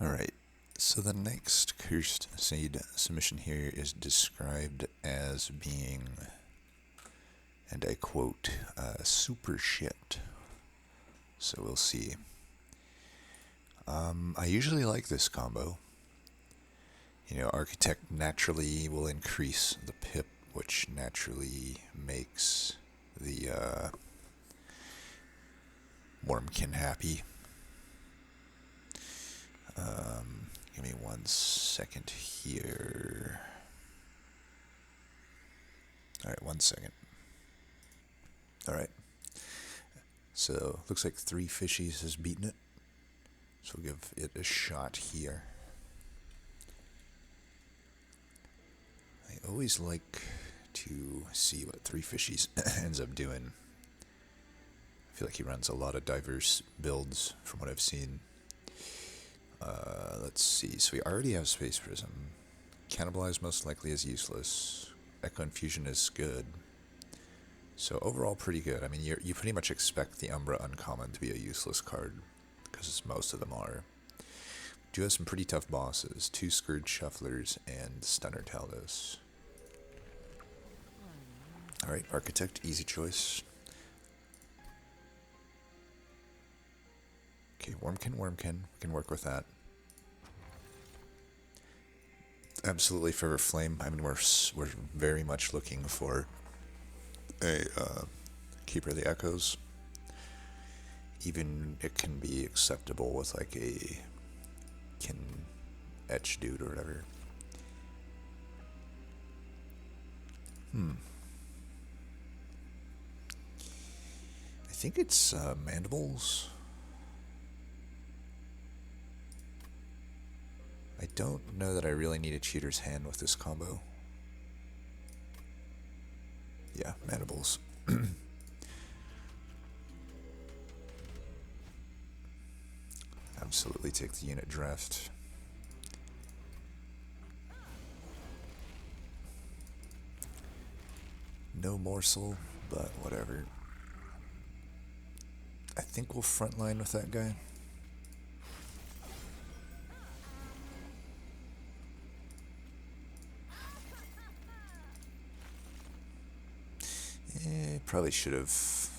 Alright, so the next Cursed Seed submission here is described as being, and I quote, super shit. So we'll see. I usually like this combo. You know, Architect naturally will increase the pip, which naturally makes the Wormkin happy. Give me 1 second here. Alright, 1 second. Alright. So, looks like 3 Fishies has beaten it. So we'll give it a shot here. I always like to see what 3 Fishies ends up doing. I feel like he runs a lot of diverse builds from what I've seen. Let's see. So we already have Space Prism. Cannibalize most likely is useless. Echo Infusion is good. So overall pretty good. I mean, you pretty much expect the Umbra Uncommon to be a useless card, because most of them are. Do have some pretty tough bosses. 2 Scourge Shufflers and Stunner Taldos. Alright, Architect, easy choice. Okay, Wormkin. We can work with that. Absolutely, Forever Flame. I mean, we're very much looking for a Keeper of the Echoes. Even it can be acceptable with like a Kin Etch dude or whatever. I think it's Mandibles. I don't know that I really need a Cheater's Hand with this combo. Yeah, Mandibles. Absolutely take the unit draft. No morsel, but whatever. I think we'll frontline with that guy. Probably should have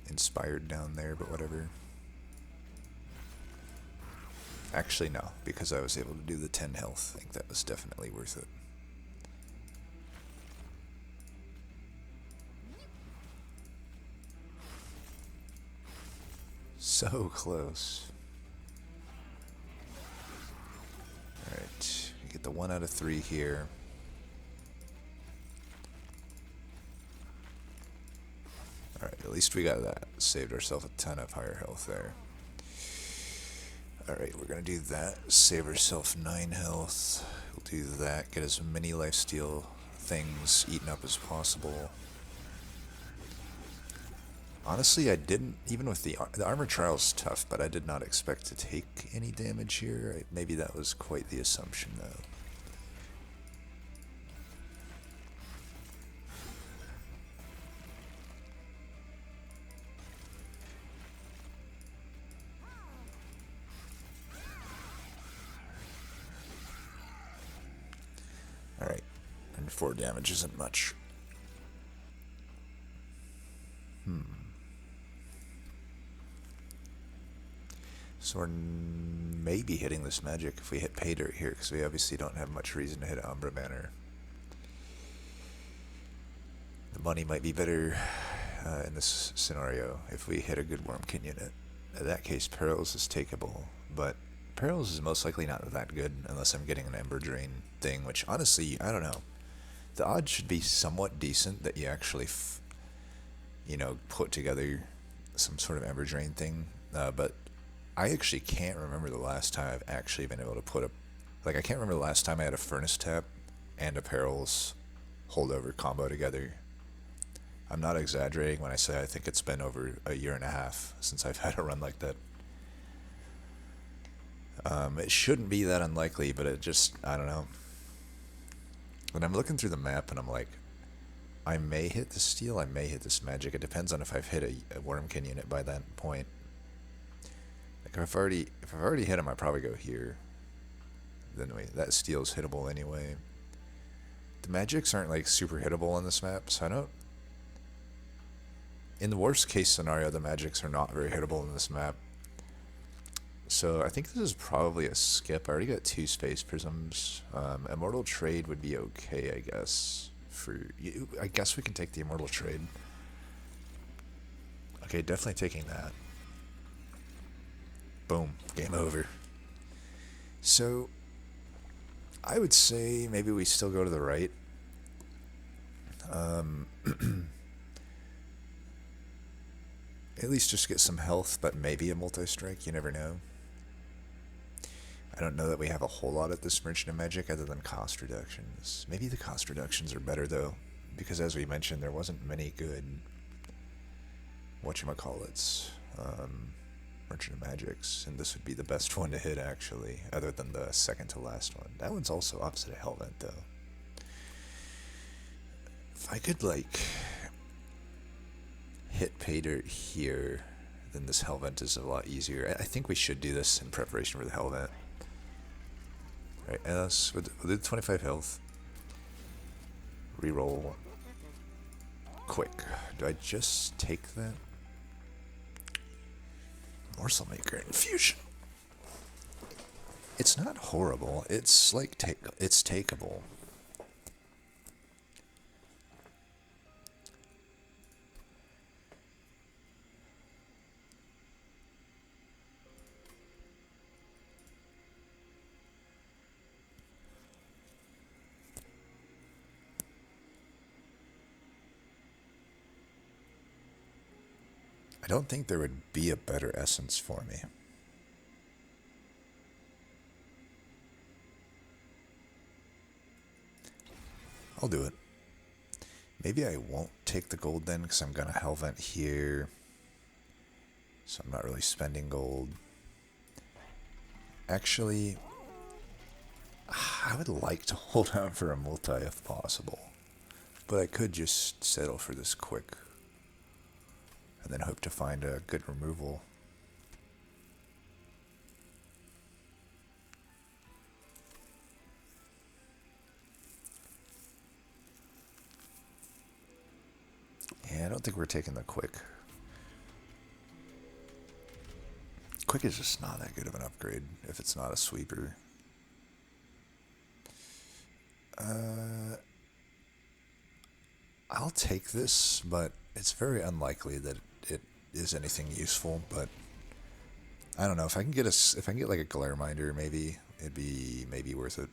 inspired down there, but whatever. Actually, no, because I was able to do the 10 health. I think that was definitely worth it. So close. Alright, we get the 1 out of 3 here. Alright, at least we got that. Saved ourselves a ton of higher health there. Alright, we're gonna do that. Save ourselves 9 health. We'll do that. Get as many lifesteal things eaten up as possible. Honestly, I didn't, even with the armor trial's tough, but I did not expect to take any damage here. Maybe that was quite the assumption, though. Alright, and 4 damage isn't much. So we're maybe hitting this magic if we hit Pay Dirt here, because we obviously don't have much reason to hit Umbra Banner. The money might be better in this scenario if we hit a good Wormkin unit. In that case, Perils is takeable, but Perils is most likely not that good unless I'm getting an Ember Drain thing, which honestly, I don't know. The odds should be somewhat decent that you actually, put together some sort of Ember Drain thing, but I actually can't remember the last time I've actually been able to put I can't remember the last time I had a Furnace Tap and a Perils holdover combo together. I'm not exaggerating when I say I think it's been over a year and a half since I've had a run like that. It shouldn't be that unlikely, but it just, I don't know. When I'm looking through the map and I'm like, I may hit this steel, I may hit this magic. It depends on if I've hit a Wormkin unit by that point. Like if I've already hit him, I probably go here. Then wait, that steel's hittable anyway. The magics aren't like super hittable on this map, so I don't. In the worst case scenario, the magics are not very hittable in this map. So I think this is probably a skip. I already got 2 space prisms. Immortal trade would be okay, I guess. I guess we can take the immortal trade. Okay, definitely taking that. Boom, game over. So I would say maybe we still go to the right. At least just get some health, but maybe a multi-strike, you never know. I don't know that we have a whole lot at this Merchant of Magic other than cost reductions. Maybe the cost reductions are better though, because as we mentioned, there wasn't many good whatchamacallits, Merchant of Magics, and this would be the best one to hit actually, other than the second to last one. That one's also opposite of Hellvent though. If I could like hit pay dirt here, then this Hellvent is a lot easier. I think we should do this in preparation for the Hellvent. Right, us with 25 health. Reroll. Quick. Do I just take that? Morsel Maker Infusion. It's not horrible. It's like it's takeable. I don't think there would be a better essence for me. I'll do it. Maybe I won't take the gold then, because I'm going to Hellvent here. So I'm not really spending gold. Actually, I would like to hold out for a multi if possible. But I could just settle for this quick. And then hope to find a good removal. Yeah, I don't think we're taking the quick. Quick is just not that good of an upgrade if it's not a sweeper. I'll take this, but it's very unlikely that it is anything useful. But I don't know, if I can get like a glare minder, maybe it'd be worth it.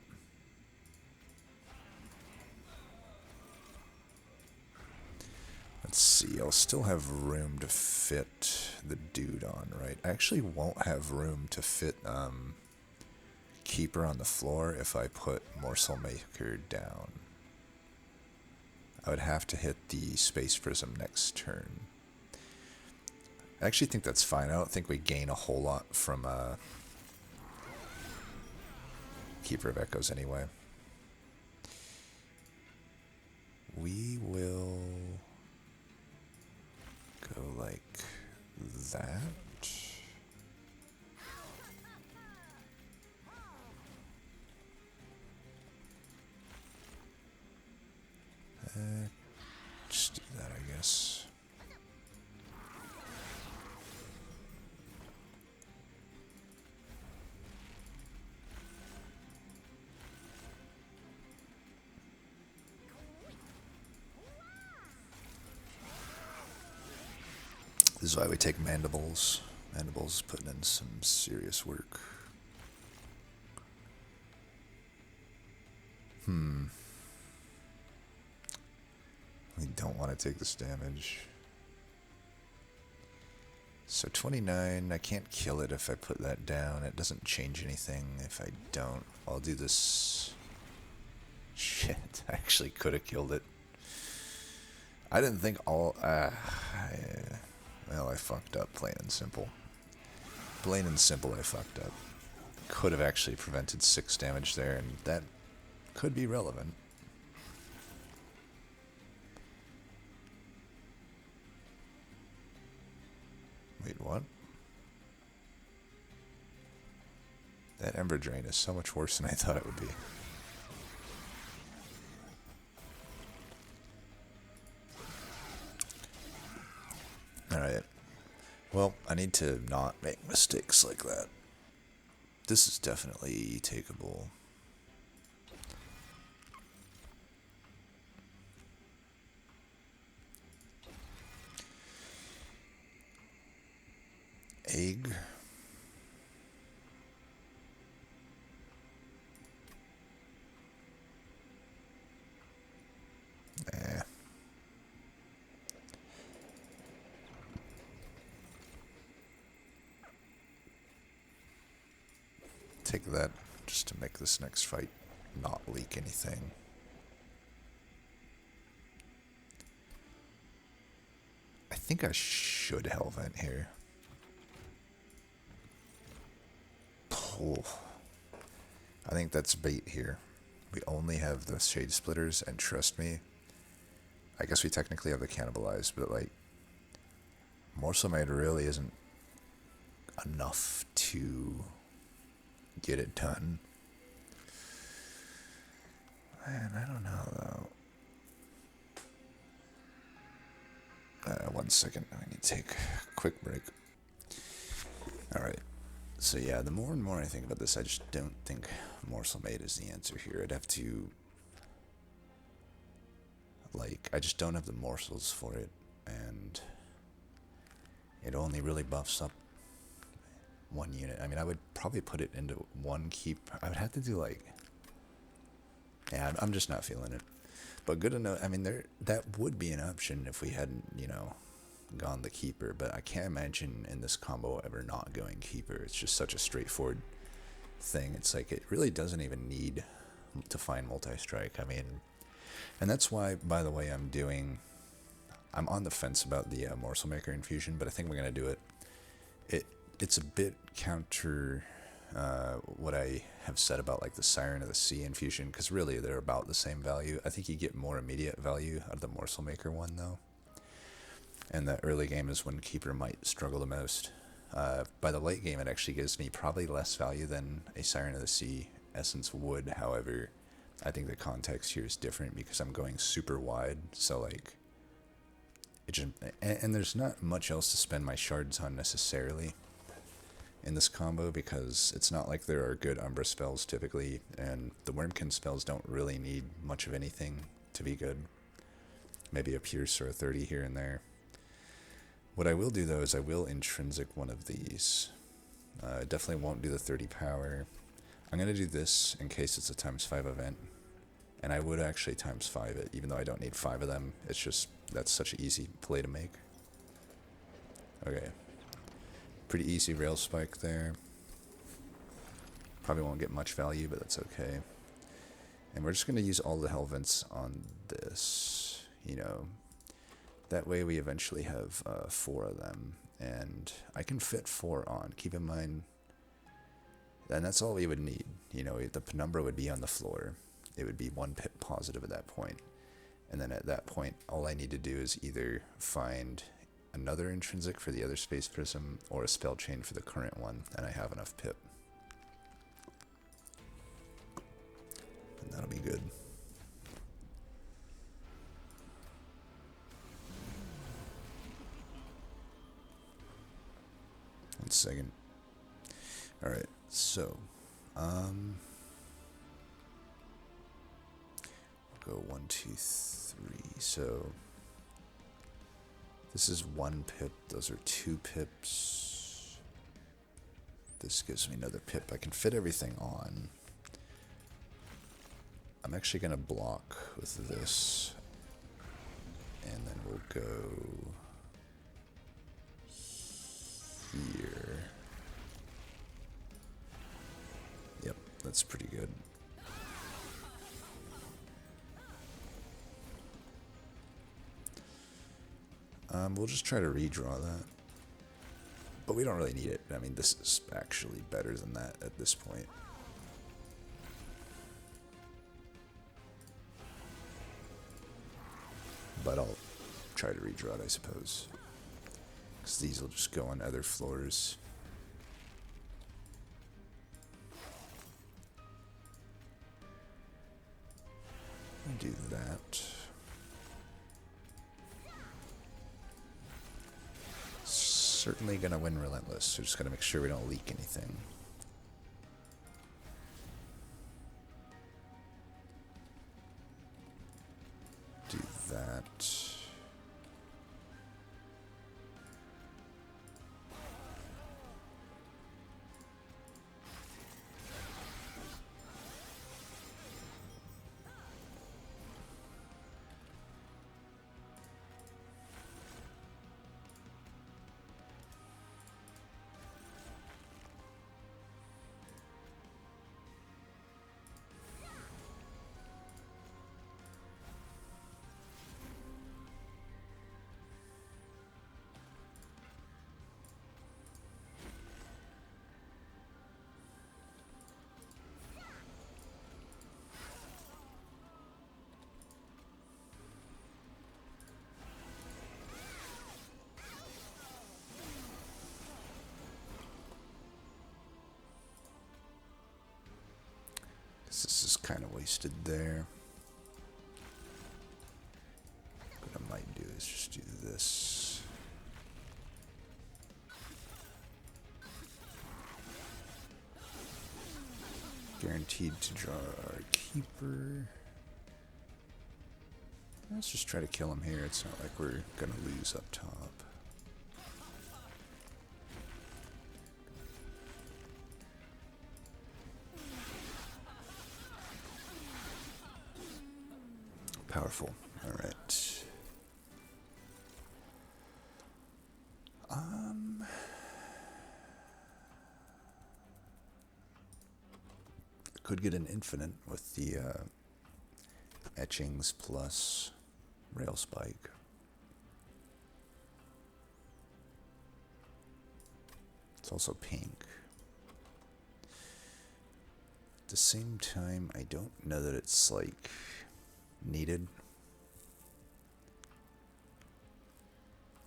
Let's see, I'll still have room to fit the dude on, right? I actually won't have room to fit Keeper on the floor if I put Morsel Maker down. I would have to hit the Space Prism next turn. I actually think that's fine. I don't think we gain a whole lot from Keeper of Echoes anyway. We will go like that. Just do that, I guess. This is why we take Mandibles. Mandibles putting in some serious work. We don't want to take this damage. So 29, I can't kill it if I put that down. It doesn't change anything if I don't. I'll do this. Shit, I actually could have killed it. I didn't think all... well, I fucked up, plain and simple. Plain and simple, I fucked up. Could have actually prevented 6 damage there, and that could be relevant. Wait, what? That Ember Drain is so much worse than I thought it would be. Alright. Well, I need to not make mistakes like that. This is definitely takeable. Egg. Nah. Take that just to make this next fight not leak anything. I think I should Hellvent here. Oh, I think that's bait here. We only have the Shade Splitters, and trust me, I guess we technically have the Cannibalized, but like, Morsel Maid really isn't enough to get it done. Man, I don't know though. 1 second, I need to take a quick break. Alright, so yeah, the more and more I think about this, I just don't think Morsel Maid is the answer here. I'd have to, like, I just don't have the morsels for it, and it only really buffs up one unit. I mean, I would probably put it into one keep. I would have to do like, yeah, I'm just not feeling it. But good to know. I mean, that would be an option if we hadn't, you know, gone the keeper. But I can't imagine in this combo ever not going keeper. It's just such a straightforward thing. It's like it really doesn't even need to find multi-strike. I mean, and that's why, by the way, I'm on the fence about the Morsel Maker infusion, but I think we're gonna do it. It's a bit counter what I have said about like the Siren of the Sea infusion, because really they're about the same value. I think you get more immediate value out of the Morsel Maker one though, and the early game is when Keeper might struggle the most. By the late game, it actually gives me probably less value than a Siren of the Sea essence would. However, I think the context here is different because I'm going super wide, so like it just, and there's not much else to spend my shards on necessarily in this combo, because it's not like there are good Umbra spells typically, and the Wyrmkin spells don't really need much of anything to be good. Maybe a Pierce or a 30 here and there. What I will do though is I will intrinsic one of these. Definitely won't do the 30 power. I'm going to do this in case it's a ×5 event, and I would actually ×5 it, even though I don't need 5 of them. It's just, that's such an easy play to make. Okay. Pretty easy rail spike there. Probably won't get much value, but that's okay. And we're just going to use all the Hellvents on this, you know. That way we eventually have 4 of them, and I can fit 4 on. Keep in mind, and that's all we would need. You know, the penumbra would be on the floor. It would be 1 pip positive at that point. And then at that point, all I need to do is either find another intrinsic for the other Space Prism or a spell chain for the current one, and I have enough pip. And that'll be good. One second. Alright, so we'll go 1, 2, 3. So this is 1 pip, those are 2 pips. This gives me another pip. I can fit everything on. I'm actually going to block with this, and then we'll go here. Yep, that's pretty good. We'll just try to redraw that. But we don't really need it. I mean, this is actually better than that at this point. But I'll try to redraw it, I suppose. Because these will just go on other floors. do that. Certainly gonna win Relentless, so just gotta make sure we don't leak anything. Do that. This is kind of wasted there. What I might do is just do this. Guaranteed to draw our keeper. Let's just try to kill him here. It's not like we're gonna lose up top. Powerful. All right. Could get an infinite with the etchings plus rail spike. It's also pink. At the same time, I don't know that it's like needed. It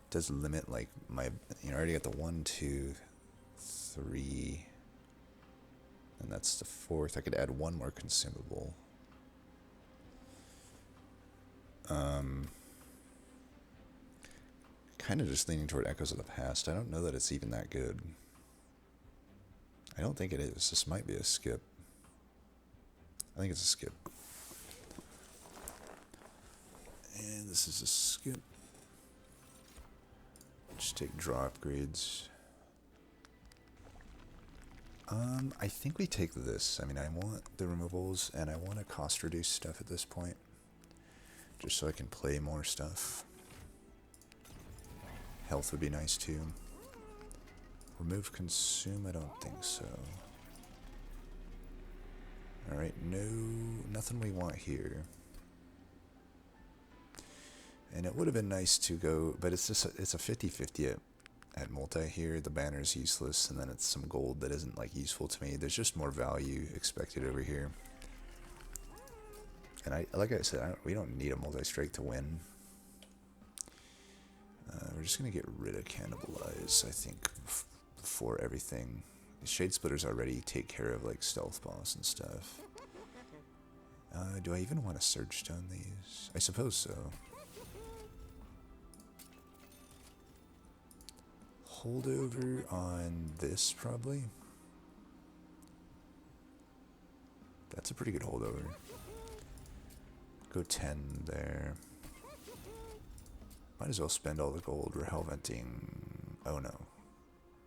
does limit like my, I already got the 1, 2, 3, and that's the 4th. I could add 1 more consumable. Kind of just leaning toward Echoes of the Past. I don't know that it's even that good. I don't think it is. This might be a skip. I think it's a skip. And this is a skip. Just take draw upgrades. I think we take this. I mean, I want the removals, and I want to cost reduce stuff at this point. Just so I can play more stuff. Health would be nice too. Remove consume, I don't think so. Alright, nothing we want here. And it would have been nice to go, but it's just it's a 50-50 at multi here. The banner's useless, and then it's some gold that isn't like useful to me. There's just more value expected over here. And like I said, we don't need a multi-strike to win. We're just going to get rid of Cannibalize, I think, before everything. The Shade Splitters already take care of like Stealth Boss and stuff. Do I even want to Surge Stone these? I suppose so. Holdover on this, probably. That's a pretty good holdover. Go 10 there. Might as well spend all the gold. We're Hellventing. Oh no.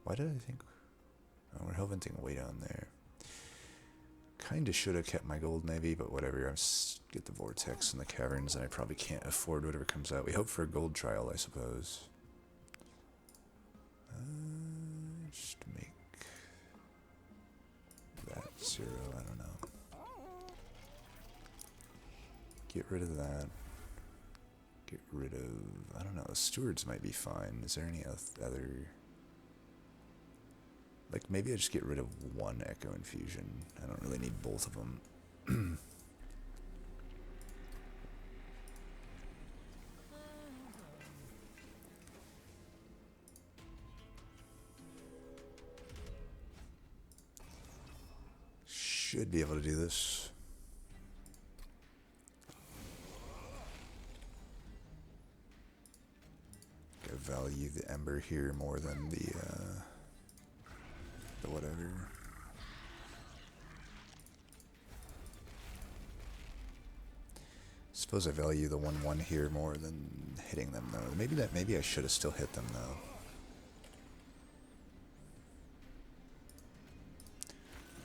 Why did I think? Oh, we're Hellventing way down there. Kinda should have kept my gold maybe, but whatever. I'm get the Vortex and the Caverns, and I probably can't afford whatever comes out. We hope for a gold trial, I suppose. Just make that 0. I don't know. Get rid of that. Get rid of, I don't know, Stewards might be fine. Is there any other, like maybe I just get rid of 1 Echo Infusion. I don't really need both of them. Should be able to do this. value the Ember here more than the whatever. Suppose I value the 1/1 here more than hitting them though. Maybe I should have still hit them though.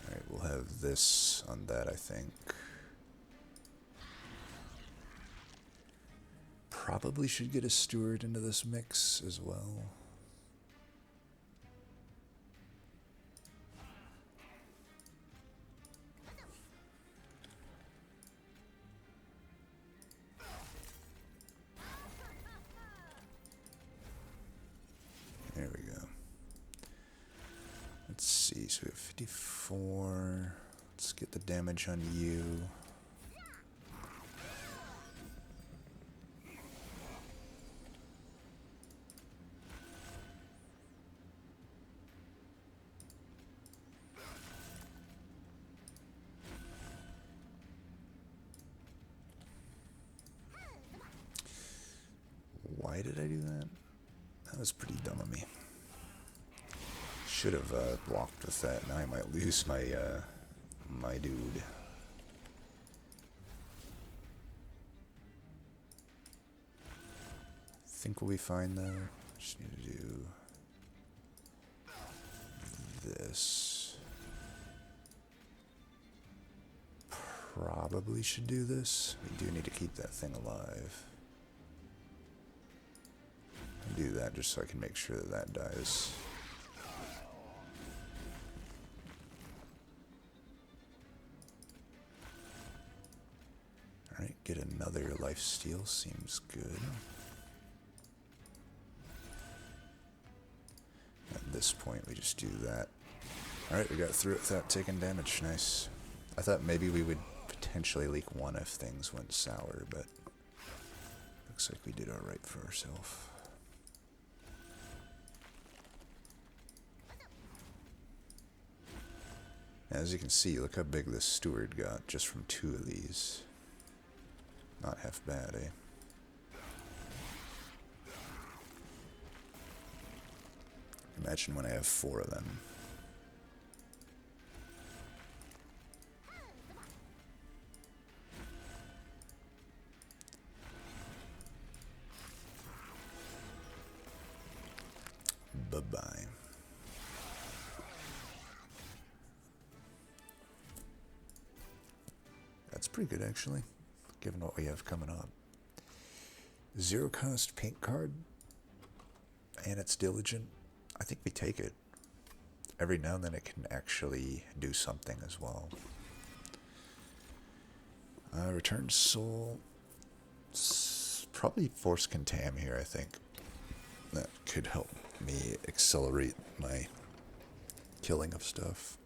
Alright, we'll have this on that, I think. Probably should get a steward into this mix as well. There we go. Let's see, so we have 54. Let's get the damage on you. Why did I do that? That was pretty dumb of me. Should have blocked with that. Now I might lose my my dude. Think we'll be fine though. Just need to do this. Probably should do this. We do need to keep that thing alive. Do that just so I can make sure that that dies. Alright, get another lifesteal, seems good. At this point we just do that. Alright, we got through it without taking damage, nice. I thought maybe we would potentially leak one if things went sour, but looks like we did alright for ourselves. As you can see, look how big this steward got just from 2 of these. Not half bad, eh? Imagine when I have 4 of them. Bye-bye. That's pretty good, actually, given what we have coming up. 0 cost paint card, and it's diligent. I think we take it. Every now and then it can actually do something as well. Return soul. Probably force contam here, I think. That could help me accelerate my killing of stuff.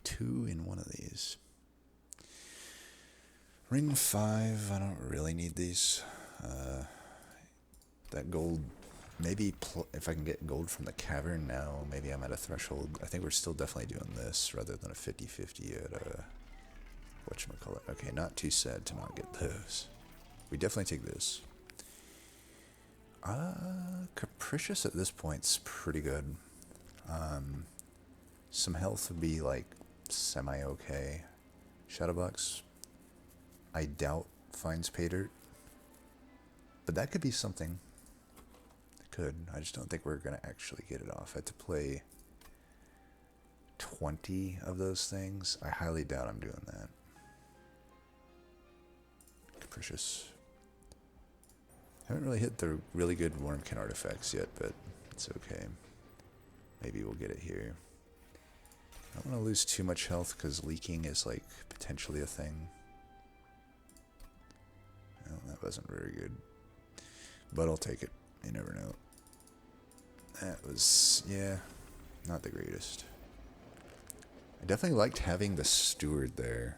2 in one of these. Ring 5, I don't really need these. That gold, maybe if I can get gold from the cavern now, maybe I'm at a threshold. I think we're still definitely doing this rather than a 50-50 at whatchamacallit. Okay, not too sad to not get those. We definitely take this. Capricious at this point's pretty good. Some health would be like semi-okay. Shadowbox, I doubt finds pay dirt, but that could be something. It could. I just don't think we're gonna actually get it off. I had to play 20 of those things. I highly doubt I'm doing that. Capricious. Haven't really hit the really good Wormkin artifacts yet, but it's okay. Maybe we'll get it here. I don't want to lose too much health because leaking is like potentially a thing. Well, that wasn't very good, but I'll take it. You never know. That was, yeah, not the greatest. I definitely liked having the steward there,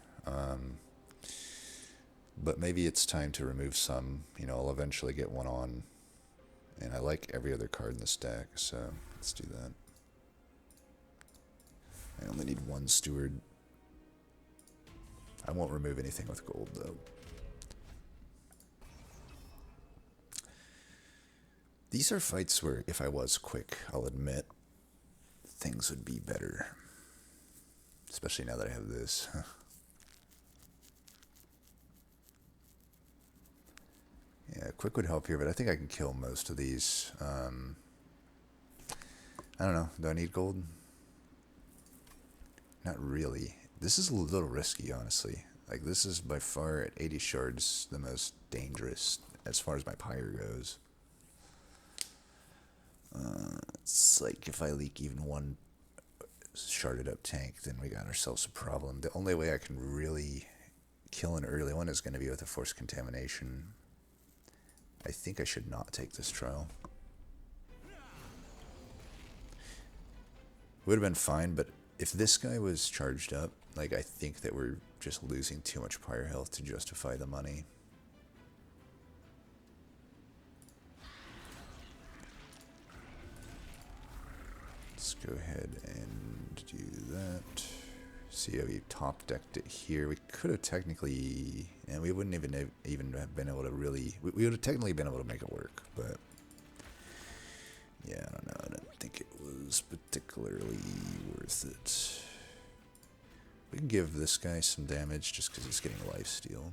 but maybe it's time to remove some. You know, I'll eventually get one on, and I like every other card in the stack, so let's do that. I only need 1 steward. I won't remove anything with gold, though. These are fights where if I was quick, I'll admit, things would be better. Especially now that I have this. Yeah, quick would help here, but I think I can kill most of these. I don't know. Do I need gold? Not really. This is a little risky, honestly. Like, this is by far, at 80 shards, the most dangerous as far as my pyre goes. It's like if I leak even one sharded up tank, then we got ourselves a problem. The only way I can really kill an early one is going to be with a forced contamination. I think I should not take this trial. Would have been fine, but if this guy was charged up, like, I think that we're just losing too much pyre health to justify the money. Let's go ahead and do that. See how we top decked it here. We could have technically, and we wouldn't even have been able to really. We would have technically been able to make it work, but yeah, I don't know. I don't think it was particularly worth it. We can give this guy some damage just because he's getting lifesteal.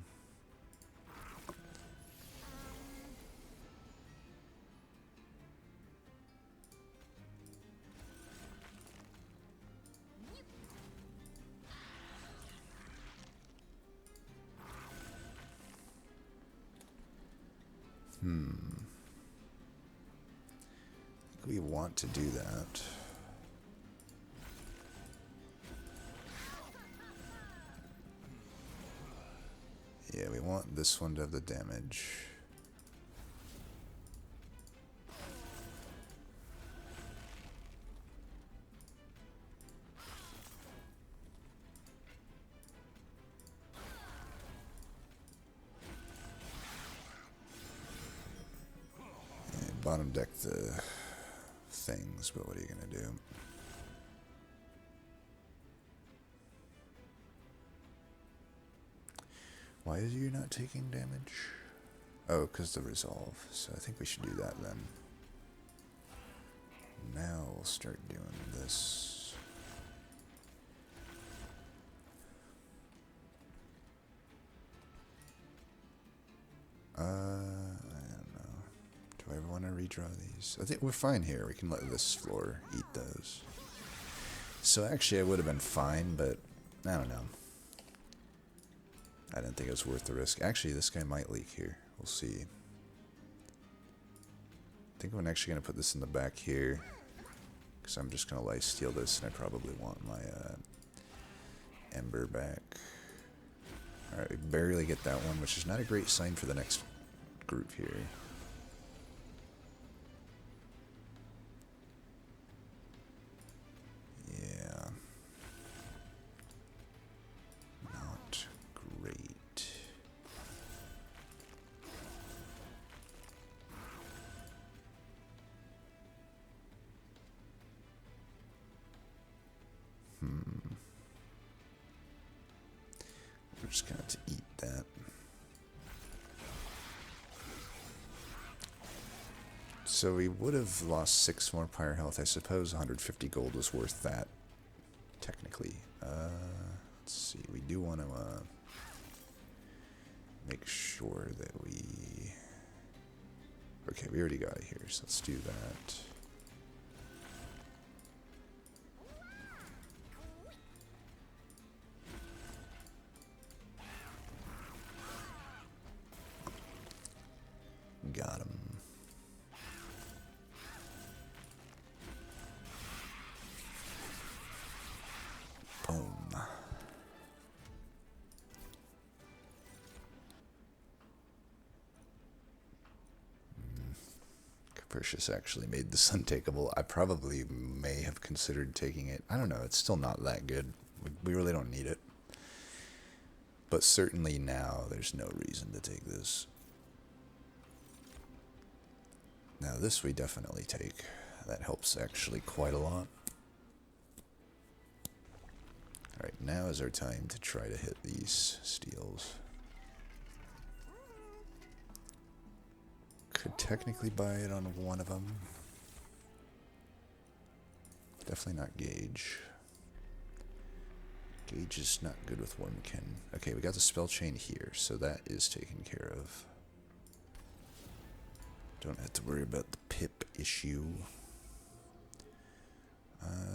We want to do that. Yeah, we want this one to have the damage. And bottom deck the things, but what are you gonna do? Why is you not taking damage? Oh, because the resolve. So I think we should do that then. Now we'll start doing this. I don't know. Do I ever want to redraw these? I think we're fine here. We can let this floor eat those. So actually I would have been fine, but I don't know. I didn't think it was worth the risk. Actually, this guy might leak here. We'll see. I think I'm actually going to put this in the back here, because I'm just going to lifesteal this, and I probably want my Ember back. Alright, we barely get that one, which is not a great sign for the next group here. Yeah. Not great. We're just going to eat that. So we would have lost 6 more pyre health. I suppose 150 gold was worth that, technically. Let's see. We do want to make sure that we... Okay, we already got it here, so let's do that. Got him. Boom. Capricious actually made this untakeable. I probably may have considered taking it. I don't know. It's still not that good. We really don't need it. But certainly now there's no reason to take this. Now this we definitely take. That helps actually quite a lot. Alright, now is our time to try to hit these steals. Could technically buy it on one of them. Definitely not Gauge. Gauge is not good with Wormkin. Okay, we got the spell chain here, so that is taken care of. Don't have to worry about the pip issue.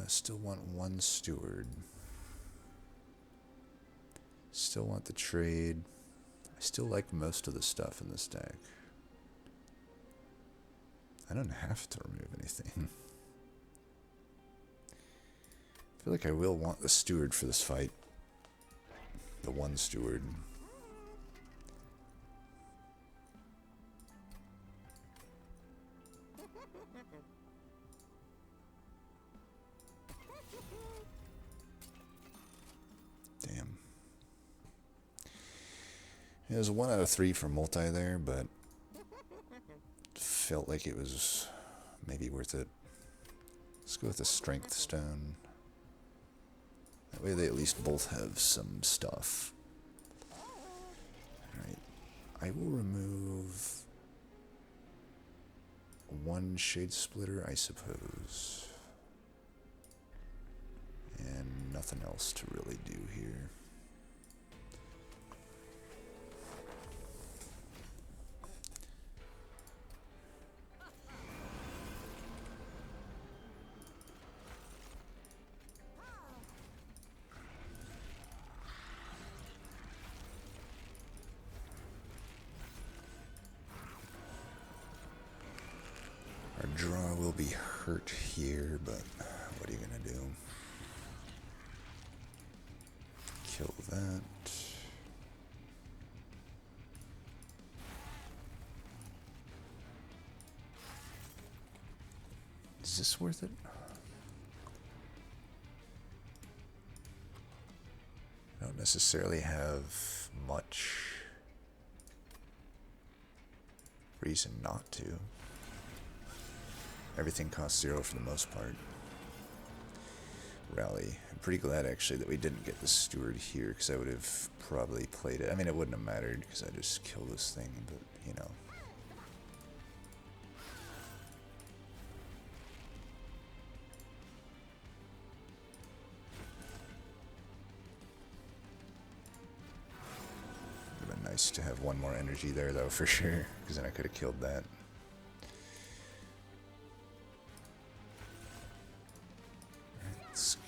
Still want one steward. Still want the trade. I still like most of the stuff in this deck. I don't have to remove anything. I feel like I will want the steward for this fight. The one steward. Damn. It was a 1 out of 3 for multi there, but felt like it was maybe worth it. Let's go with the strength stone. That way they at least both have some stuff. Alright. I will remove one shade splitter, I suppose. And nothing else to really do here. Our draw will be hurt here, but what are you gonna do? Kill that. Is this worth it? I don't necessarily have much reason not to. Everything costs 0 for the most part. Rally. I'm pretty glad actually that we didn't get the steward here, because I would have probably played it. I mean, it wouldn't have mattered because I just killed this thing, but you know. Would have been nice to have one more energy there though, for sure, because then I could have killed that.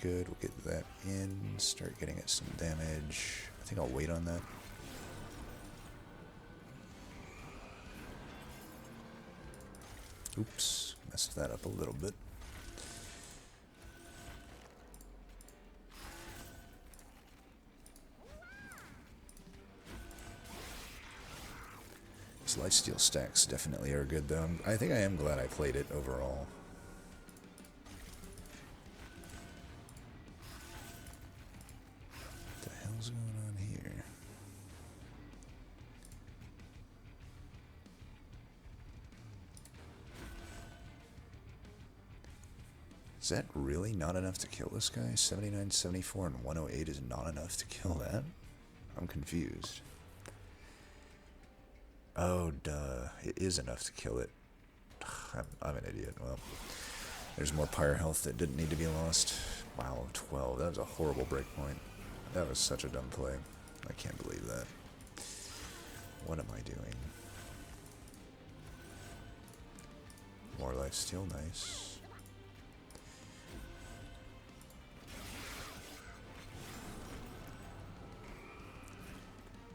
Good, we'll get that in, start getting it some damage. I think I'll wait on that. Oops, messed that up a little bit. These lifesteal stacks definitely are good though. I think I am glad I played it overall. What's going on here? Is that really not enough to kill this guy? 79, 74, and 108 is not enough to kill that? I'm confused. Oh, duh. It is enough to kill it. I'm an idiot. Well, there's more pyre health that didn't need to be lost. Wow, 12. That was a horrible breakpoint. That was such a dumb play. I can't believe that. What am I doing? More lifesteal, nice.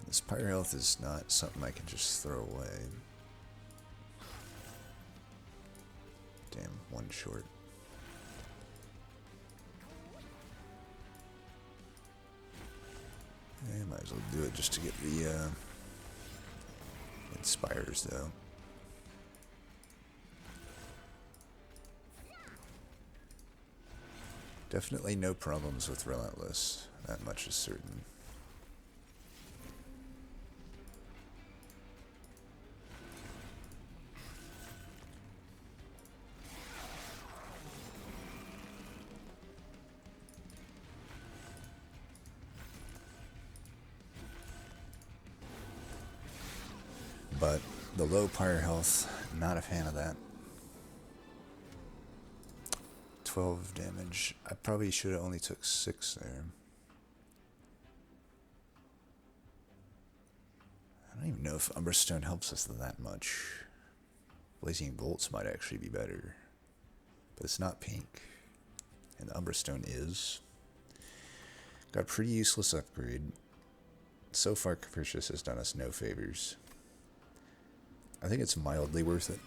This pyre health is not something I can just throw away. Damn, one short. I might as well do it just to get the inspires though. Definitely no problems with Relentless. That much is certain. But the low pyre health Not a fan of that. 12 damage. I probably should have only took 6 there. I don't even know if Umberstone helps us that much. Blazing Bolts might actually be better. But it's not pink. And the Umberstone is. Got a pretty useless upgrade. So far, Capricious has done us no favors. I think it's mildly worth it.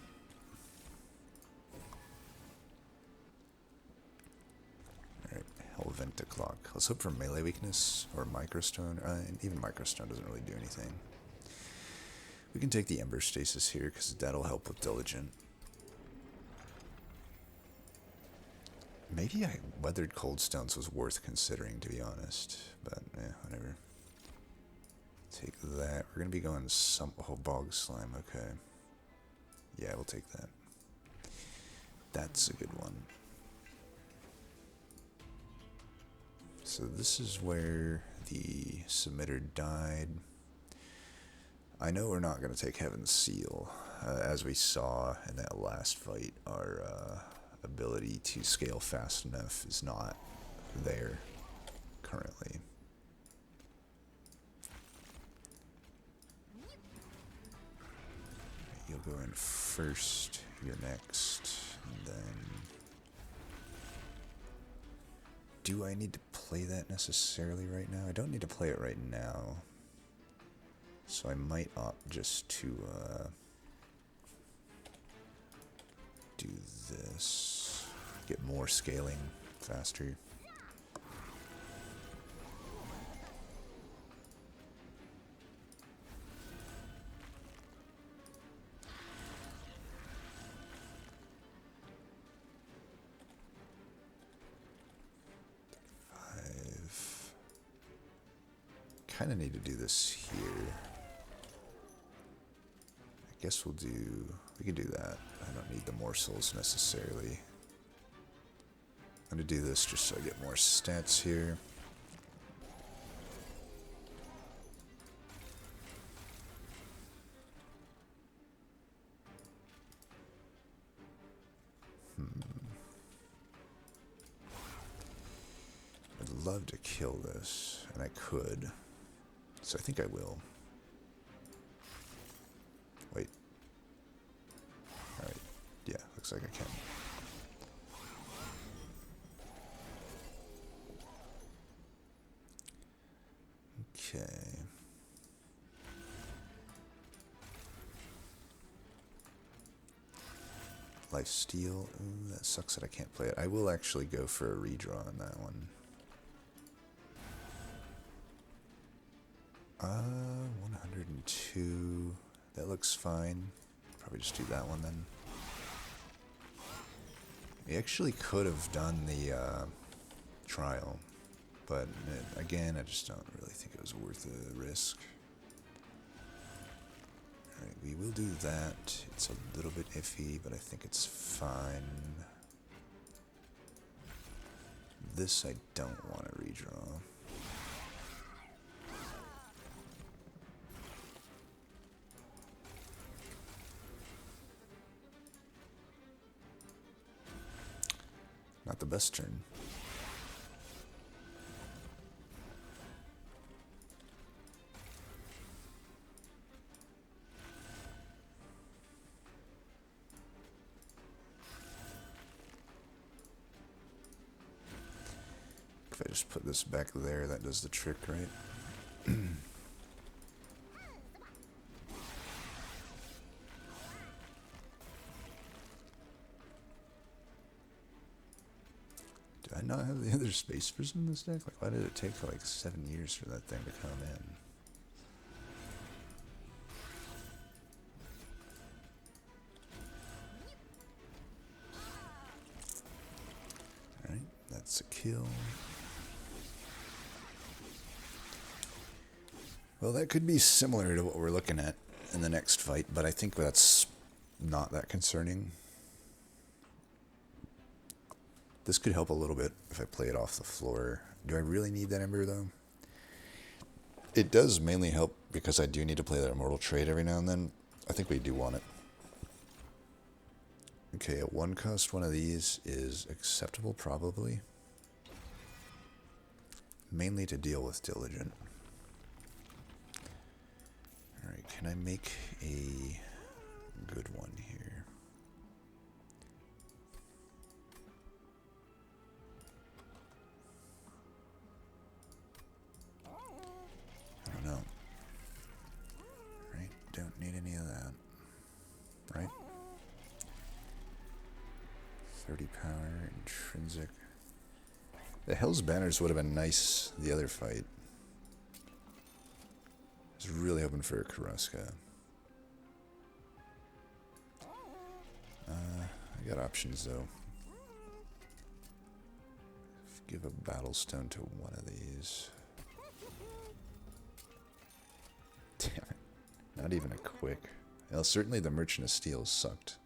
Alright, Hellventa Clock. Let's hope for melee weakness or Microstone. And even Microstone doesn't really do anything. We can take the Ember Stasis here because that'll help with Diligent. Maybe Weathered Coldstones was worth considering, to be honest. But, yeah, whatever. Take that. We're going to be going Bog Slime, okay. Yeah, we'll take that. That's a good one. So this is where the submitter died. I know we're not going to take Heaven's Seal. As we saw in that last fight, our ability to scale fast enough is not there currently. You'll go in first, you're next, and then... Do I need to play that necessarily right now? I don't need to play it right now. So I might opt just to do this. Get more scaling faster. Kind of need to do this here. I guess we can do that. I don't need the morsels necessarily. I'm going to do this just so I get more stats here. I'd love to kill this, and I could. So I think I will. Wait. Alright. Yeah, looks like I can. Okay. Lifesteal. Ooh, that sucks that I can't play it. I will actually go for a redraw on that one. 102. That looks fine. Probably just do that one then. We actually could have done the trial, but again, I just don't really think it was worth the risk. Alright, we will do that. It's a little bit iffy, but I think it's fine. This I don't want to redraw. Not the best turn. If I just put this back there, that does the trick, right? Do I not have the other Space Prism in this deck? Like, why did it take like 7 years for that thing to come in? Alright, that's a kill. Well, that could be similar to what we're looking at in the next fight, but I think that's not that concerning. This could help a little bit if I play it off the floor. Do I really need that Ember, though? It does mainly help because I do need to play that Immortal Trade every now and then. I think we do want it. Okay, at one cost, one of these is acceptable, probably. Mainly to deal with Diligent. Alright, can I make a good one here? I don't know. Right? Don't need any of that. Right? 30 power, intrinsic. The Hell's Banners would have been nice the other fight. I was really hoping for a Karuska. I got options though. Give a Battlestone to one of these. Damn it. Not even a quick. Well, certainly the Merchant of Steel sucked.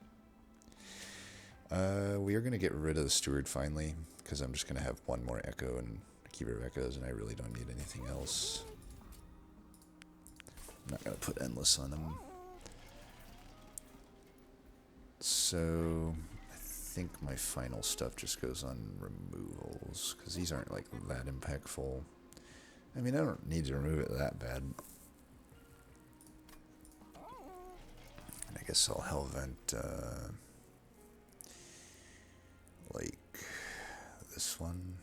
We are going to get rid of the Steward finally, because I'm just going to have one more Echo and a Keeper of Echoes, and I really don't need anything else. I'm not going to put Endless on them. So, I think my final stuff just goes on removals, because these aren't like that impactful. I mean, I don't need to remove it that bad. And I guess I'll Hellvent, like this one.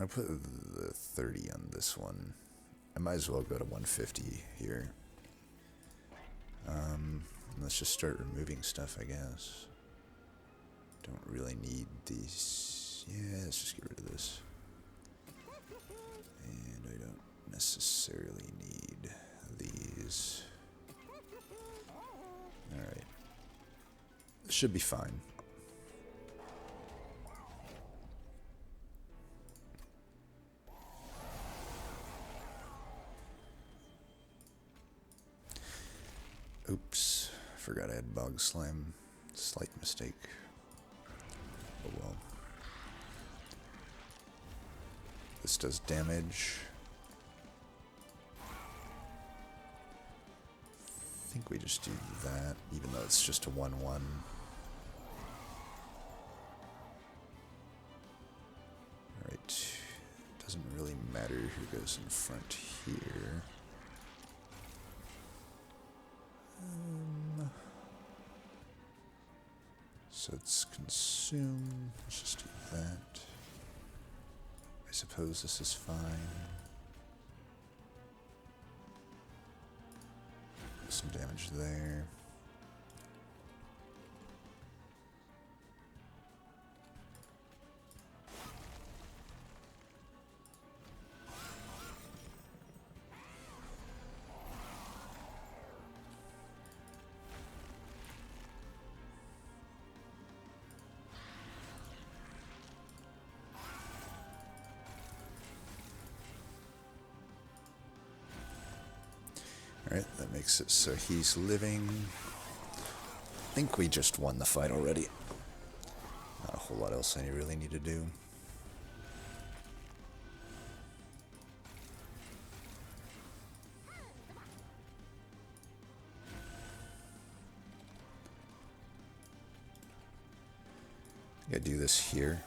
I'll put the 30 on this one. I might as well go to 150 here. Let's just start removing stuff, I guess. Don't really need these. Yeah, let's just get rid of this. And I don't necessarily need these. Alright. This should be fine. Oops. Forgot I had Bog Slime. Slight mistake. Oh well. This does damage. I think we just do that, even though it's just a 1-1. Alright. Doesn't really matter who goes in front here. So it's consume. Let's just do that. I suppose this is fine. Some damage there. Alright, that makes it so he's living. I think we just won the fight already. Not a whole lot else I really need to do. I gotta do this here.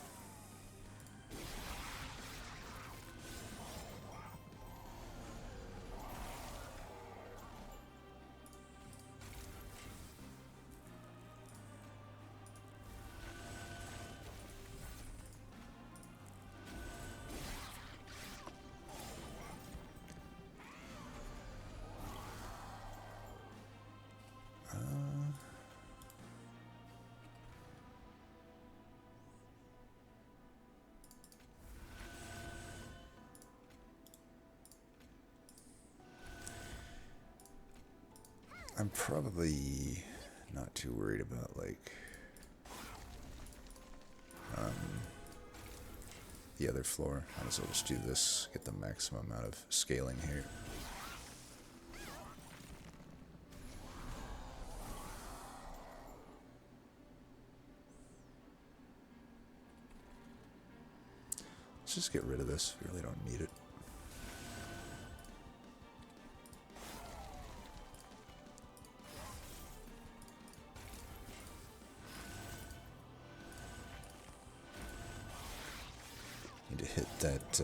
I'm probably not too worried about, like, the other floor. Might as well just do this, get the maximum amount of scaling here. Let's just get rid of this. We really don't need it. Need to hit that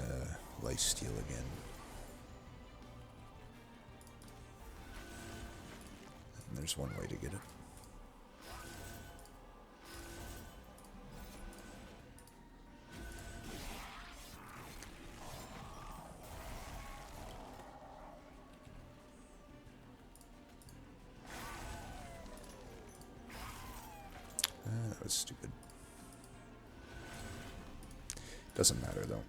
lifesteal again. And there's one way to get it. That was stupid. Doesn't matter though.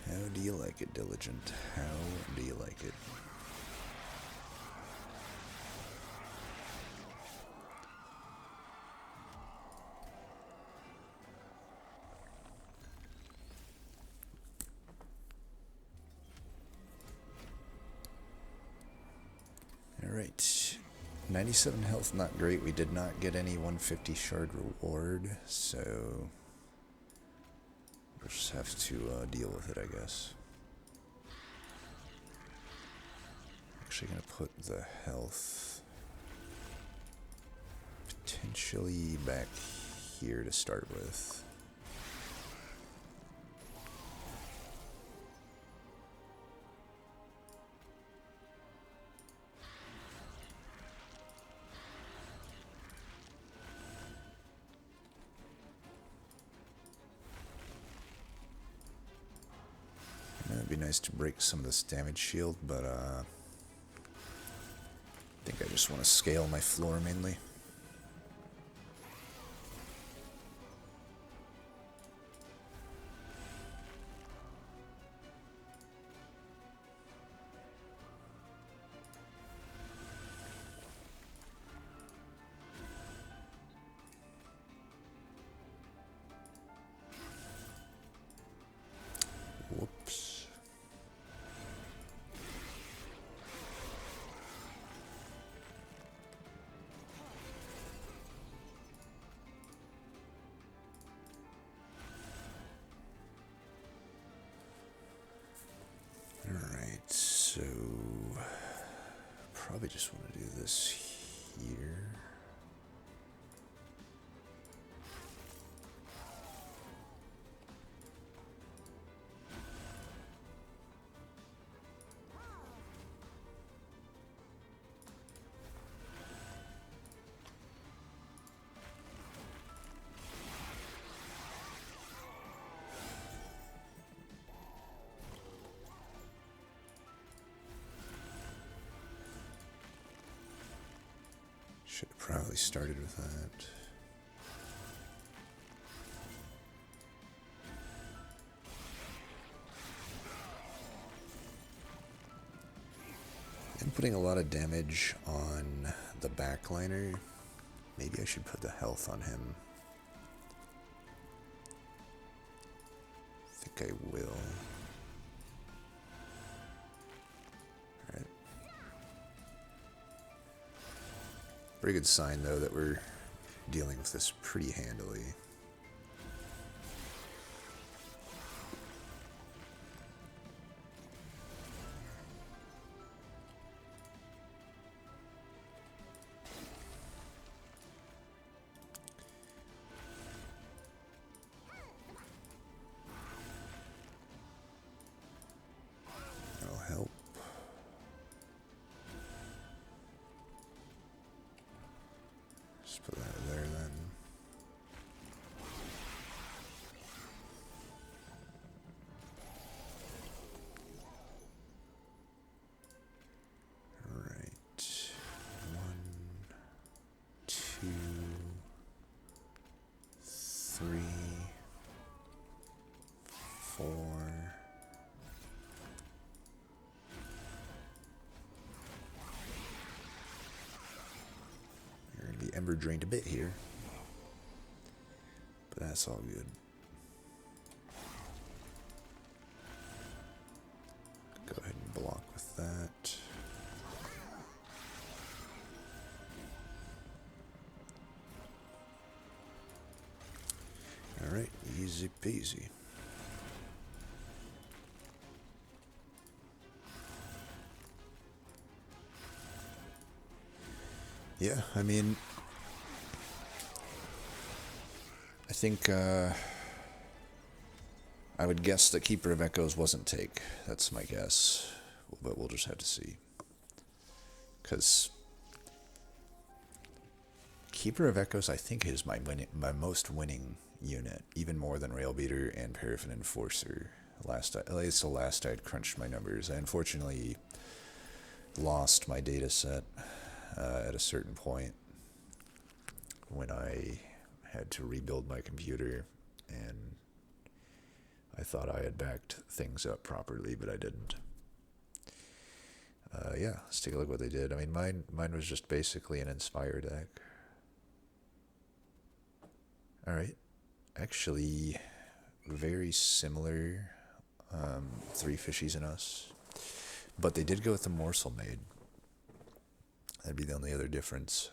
How do you like it, Diligent? How do you like it? Alright, 97 health, not great. We did not get any 150 shard reward, so we'll just have to deal with it, I guess. Actually gonna put the health potentially back here to start with. It'd be nice to break some of this damage shield, but I think I just want to scale my floor mainly. Whoops. Alright, so probably just want to do this here. Should have probably started with that. I'm putting a lot of damage on the backliner. Maybe I should put the health on him. I think I will. Alright. Pretty good sign, though, that we're dealing with this pretty handily. That'll help. Just put that there then. Alright. 1, 2, 3, 4. You're going to be ember drained a bit here, but that's all good. Go ahead and Easy peasy. Yeah, I mean, I think I would guess that Keeper of Echoes wasn't take. That's my guess, but we'll just have to see. Because Keeper of Echoes, I think, is my most winning unit, even more than Railbeater and Paraffin Enforcer. At least the last I'd crunched my numbers. I unfortunately lost my data set at a certain point when I had to rebuild my computer, and I thought I had backed things up properly, but I didn't. Yeah, let's take a look at what they did. I mean, mine was just basically an Inspire deck. Alright. Actually, very similar. Three Fishies and Us. But they did go with the Morsel Maid. That'd be the only other difference.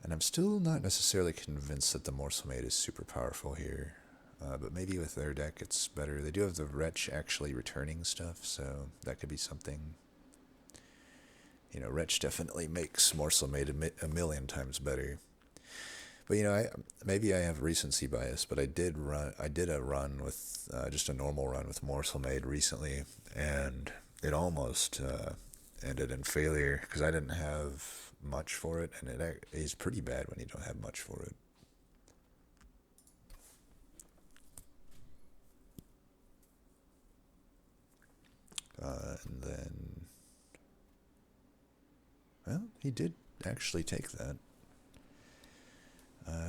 And I'm still not necessarily convinced that the Morsel Maid is super powerful here. But maybe with their deck it's better. They do have the Wretch actually returning stuff, so that could be something. You know, Wretch definitely makes Morsel Maid a million times better. But, you know, maybe I have recency bias, but I did a run with, just a normal run with Morsel Maid recently, and it almost ended in failure, because I didn't have much for it, and it is pretty bad when you don't have much for it. And then, well, he did actually take that.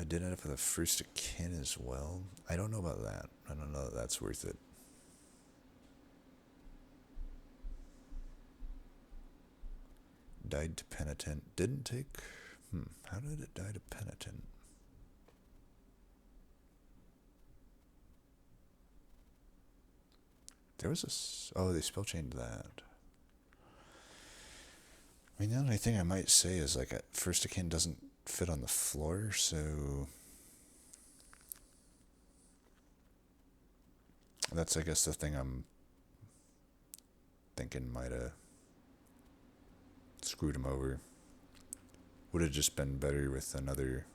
Did end up with a First of Kin as well. I don't know about that. I don't know that that's worth it. Died to Penitent. Didn't take... How did it die to Penitent? There was a... Oh, they spell chained that. I mean, the only thing I might say is, like, First of Kin doesn't fit on the floor, so... That's, I guess, the thing I'm thinking might have screwed him over. Would have just been better with another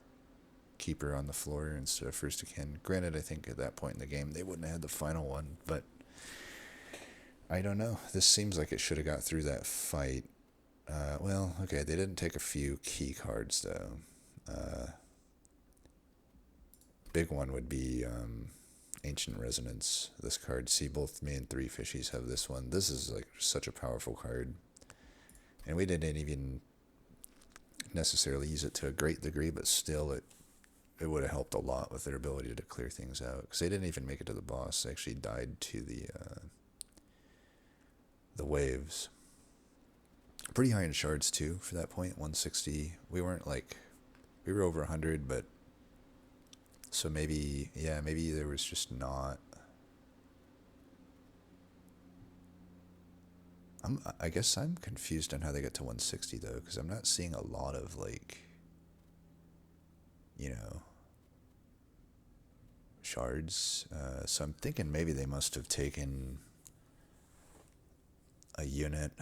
Keeper on the floor instead of First of Kin. Granted, I think at that point in the game they wouldn't have had the final one, but I don't know. This seems like it should have got through that fight. Well, okay, they didn't take a few key cards, though. Big one would be Ancient Resonance. This card, see, both me and Three Fishies have this one. This is like such a powerful card. And we didn't even necessarily use it to a great degree, but still it would have helped a lot with their ability to clear things out. Because they didn't even make it to the boss. They actually died to the waves. Pretty high in shards, too, for that point, 160. We weren't like... We were over 100, but... So maybe... Yeah, maybe there was just not... I guess I'm confused on how they get to 160, though, because I'm not seeing a lot of, like... You know... Shards. So I'm thinking maybe they must have taken... a unit...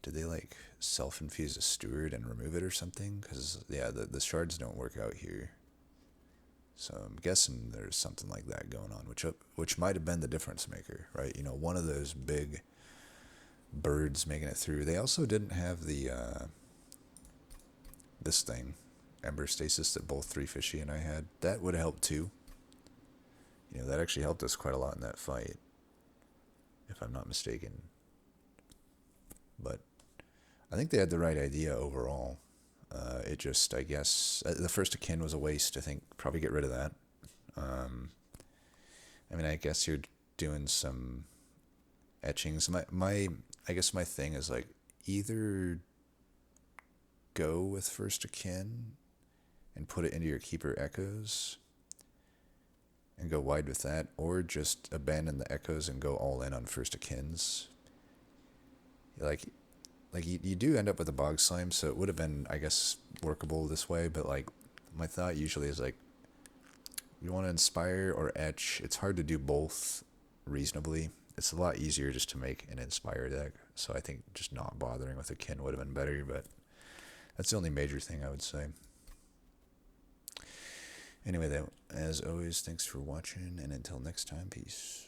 Did they, like, self-infuse a steward and remove it or something? Because, yeah, the shards don't work out here. So I'm guessing there's something like that going on, which might have been the difference maker, right? You know, one of those big birds making it through. They also didn't have the, this thing, Ember Stasis, that both Three Fishy and I had. That would have helped, too. You know, that actually helped us quite a lot in that fight, if I'm not mistaken. But... I think they had the right idea overall. It just, I guess, the First of Kin was a waste. I think probably get rid of that. I mean, I guess you're doing some etchings. I guess my thing is like either go with First of Kin and put it into your Keeper Echoes and go wide with that, or just abandon the Echoes and go all in on First of Kins. Like you do end up with a Bog Slime, so it would have been, I guess, workable this way, but like my thought usually is like you want to inspire or etch. It's hard to do both reasonably. It's a lot easier just to make an inspire deck. So I think just not bothering with a kin would have been better, but that's the only major thing I would say. Anyway, though, as always, thanks for watching, and until next time, peace.